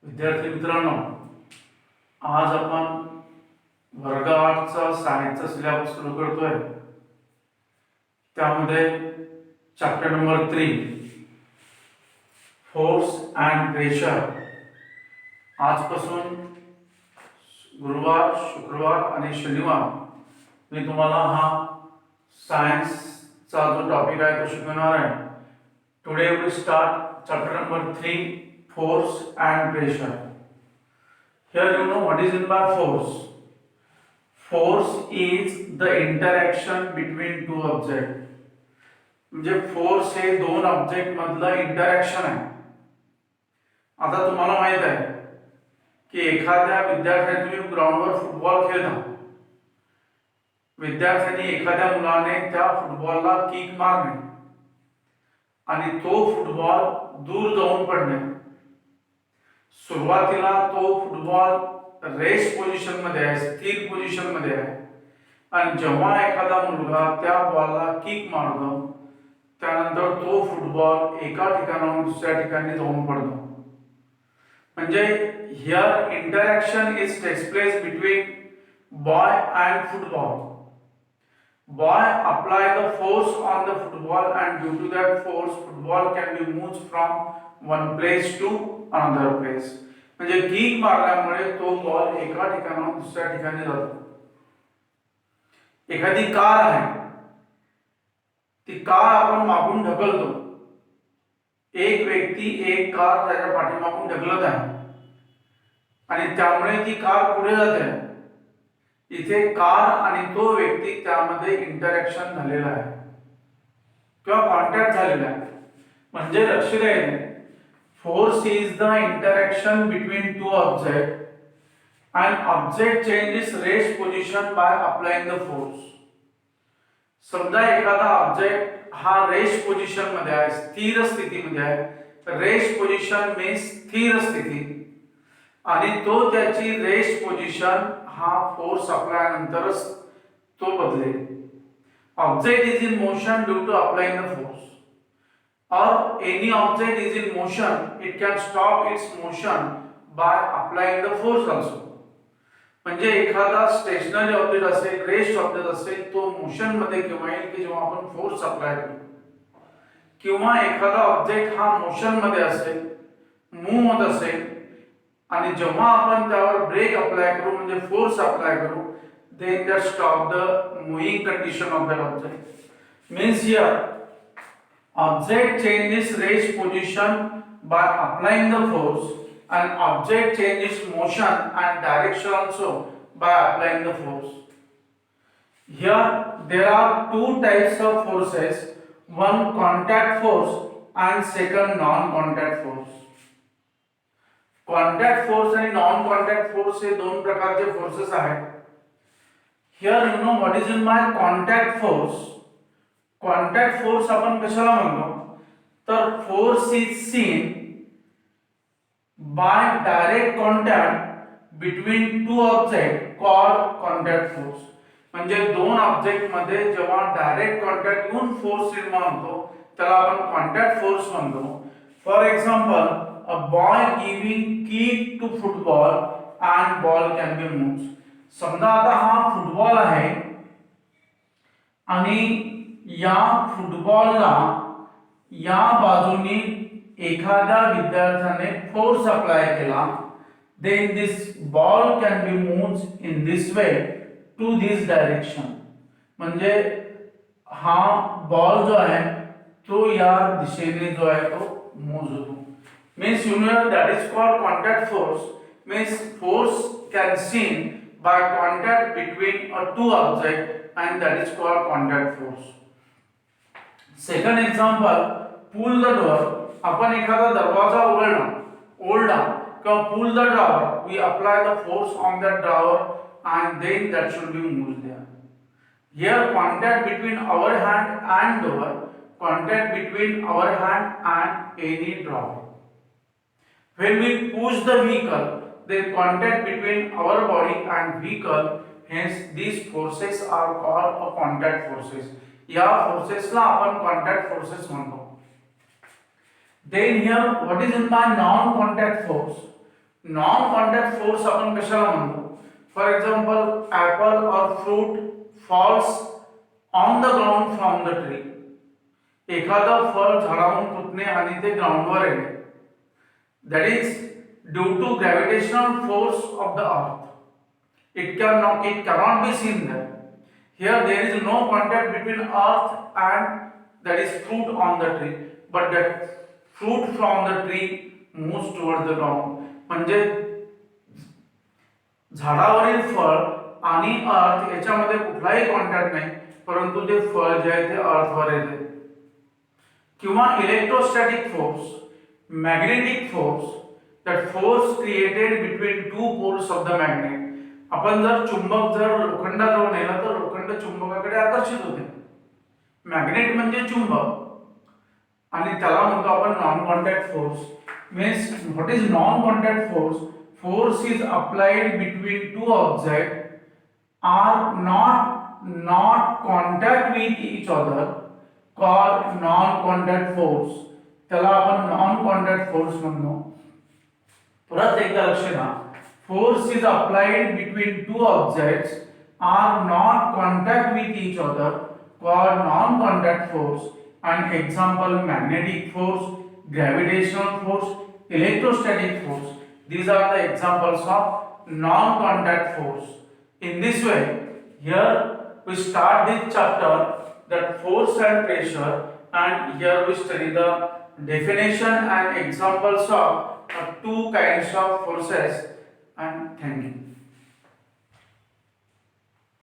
विद्यार्थी मित्रांनो, आज आपण वर्ग 8चा सायन्सचा सिलेबस सुरू करतोय. त्यामध्ये chapter number 3 force and pressure. आजपासून गुरुवार, शुक्रवार आणि शनिवार मी तुम्हाला हा सायन्सचा जो टॉपिक आहे तो शिकवणार आहे. Today we start chapter number 3 force and pressure. Here you know what is in by force. Force is the interaction between two objects. म्हणजे फोर्स हे दोन ऑब्जेक्ट मधलं इंटरॅक्शन आहे. आता तुम्हाला माहित आहे की एखाद्या विद्यार्थ्याने तुम्ही ग्राउंडवर फुटबॉल खेळता, विद्यार्थ्यांनी एखाद्या मुलाने त्या फुटबॉलला किक मारणे आणि तो फुटबॉल दूर जाऊन पडणे. सुरुवातीला तो फुटबॉल रेस्ट पोझिशन मध्ये आहे, स्थिर पोझिशन मध्ये आहे, आणि जेव्हा एखादा मुलगा त्या बॉलला किक मारतो त्यानंतर तो फुटबॉल एका ठिकाणाहून दुसऱ्या ठिकाणी जाऊन पडतो. म्हणजे here interaction is takes place between boy and football. Boy apply the force on the football and due to that force football can be moved from one place to another place. म्हणजे kick मारल्यामुळे तो ball एका ठिकाणाहून दुसऱ्या ठिकाणी जातो. एखादी car आहे, ती कार आपण मागून ढकलतो. एक व्यक्ती एक कार त्याच्या पाठीमागून ढकलत आहे आणि त्यामुळे ती कार पुढे जाते. इथे कार आणि तो व्यक्ती त्यामध्ये इंटरॅक्शन झालेला आहे किंवा कॉन्टॅक्ट झालेला आहे. म्हणजे लक्ष द्यायचे, force is the interaction between two object and object changes rest position bye applying the force. समजा एखादा ऑब्जेक्ट हा रेस्ट पोझिशन मध्ये आहे, स्थिर स्थितीमध्ये आहे. रेस्ट पोझिशन मीन्स स्थिर स्थिती, आणि तो त्याची रेस्ट पोझिशन हा फोर्स अप्लाय नंतरच तो बदलेल. Object is in motion due to applying the force, और any object is in motion it can stop its motion by applying the force also. म्हणजे एखादा स्टेशनरी ऑब्जेक्ट असेल, रेस्ट ऑब्जेक्ट असेल, तो मोशन मध्ये केव्हा येईल की जेव्हा आपण फोर्स अप्लाय करू. किंवा एखादा ऑब्जेक्ट हा मोशन मध्ये असेल, मूव्ह होत असेल, आणि जेव्हा आपण त्यावर ब्रेक अप्लाय करू म्हणजे फोर्स अप्लाय करू, then that stop the moving condition of that object. Means here object changes rest position by applying the force, and object changes motion and direction also by applying the force. Here there are two types of forces, one contact force and second non-contact force. Contact force आणि non contact force हे दोन प्रकारचे forces आहेत. Here you know what is in my contact force. Contact force आपण कशाला म्हणतो, तर force is seen by direct contact between two object called contact force. म्हणजे दोन ऑब्जेक्ट मध्ये जेव्हा डायरेक्ट कॉन्टॅक्ट येऊन फोर्स निर्माण होतो त्याला आपण कॉन्टॅक्ट फोर्स म्हणतो. For example, a boy giving kick to football and ball can be moved. समजा आता हा फुटबॉल आहे आणि या फुटबॉलला या बाजूने एखाद्या विद्यार्थ्याने फोर्स अप्लाय केला, then this ball can be moved in this way to this direction. म्हणजे हा बॉल जो आहे तो या दिशेने जो आहे तो मूव्ह होतो. Means you know that is called contact force. Means force can seen by contact between a two object and that is called contact force. Second example, pull the door. आपण एखादा दरवाजा ओढला किंवा pull the drawer, we apply the force on that drawer and then that should be moved there. Here contact between our hand and door, contact between our hand and any drawer. When we push the vehicle, then contact between our body and vehicle, hence these forces are called a contact forces. या forces ला आपण contact forces म्हणतो. Then here what is in my non contact force? Non contact force आपण कशाला म्हणतो? For example apple और fruit falls on the ground from the tree. एखादं फळ झाडावरून तुटणे आणि ते ग्राउंडवर येणे, that is due to gravitational force of the earth. It cannot be seen there. Here there is no contact between earth and that is fruit on the tree, but that fruit from the tree moves towards the ground. म्हणजे झाडावरील फळ आणि अर्थ याच्यामध्ये कुठलाही contact नाही, परंतु ते फळ जे आहे ते अर्थवर येते. किंवा electrostatic force, magnetic force, that force created between two poles of the magnet. आपण जर चुंबक जर लोखंडाजवळ नेला तर लोखंड चुंबकाकडे आकर्षित होते. मॅग्नेट म्हणजे चुंबक, आणि त्याला म्हणतो आपण non contact force. Means what is non contact force? Force is applied between two object are not contact with each other, called non contact force. त्याला आपण नॉन कॉन्टॅक्ट फोर्स म्हणतो. परत एकदा लक्ष द्या, force is applied between two objects are not contact with each other, called non-contact force. And example, magnetic force, gravitational force, electrostatic force. These are the examples of non-contact force. In this way, here we start this chapter, that force and pressure, and here we study the definition and examples of two kinds of forces. And thank you.